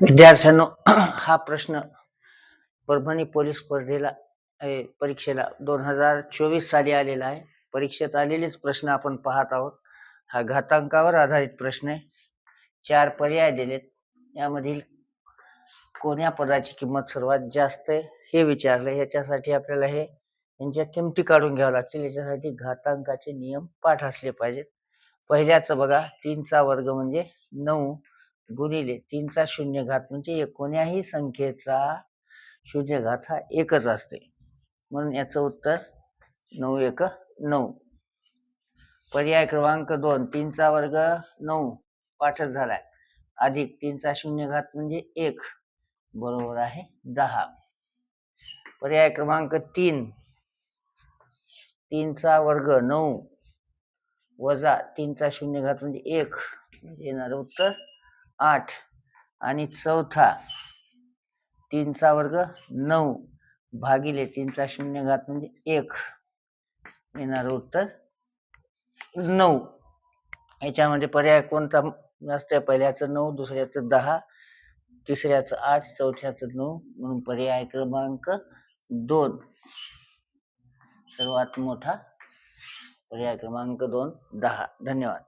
विद्यार्थ्यांनो, हा प्रश्न परभणी पोलीस परीक्षेला 2024 साली आलेला आहे. परीक्षेत आलेलेच प्रश्न आपण पाहत आहोत. हा घातांकावर आधारित प्रश्न आहे. 4 पर्याय दिलेत. यामधील कोण्या पदाची किंमत सर्वात जास्त आहे हे विचारले. याच्यासाठी आपल्याला यांच्या किमती काढून घ्याव्या लागतील. याच्यासाठी घातांकाचे नियम पाठ असले पाहिजेत. पहिल्याचं बघा, 3चा वर्ग म्हणजे 9 गुणिले 3चा शून्य घात म्हणजे कोण्याही संख्येचा शून्य घात हा एकच असते, म्हणून याचं उत्तर 9 1 9. पर्याय क्रमांक 2, 3चा वर्ग 9 पाठच झालाय, अधिक 3चा शून्य घात म्हणजे 1 बरोबर आहे 10. पर्याय क्रमांक 3, 3चा वर्ग 9 वजा 3चा शून्य घात म्हणजे 1 येणार उत्तर 8. आणि चौथा, 3चा वर्ग 9 भागिले 3चा शून्य घात म्हणजे 1 येणार उत्तर 9. याच्यामध्ये पर्याय कोणता नसते? पहिल्याचं 9, दुसऱ्याचं 10, तिसऱ्याचं 8, चौथ्याचं 9, म्हणून पर्याय क्रमांक 2 सर्वात मोठा. पर्याय क्रमांक 2 10. धन्यवाद.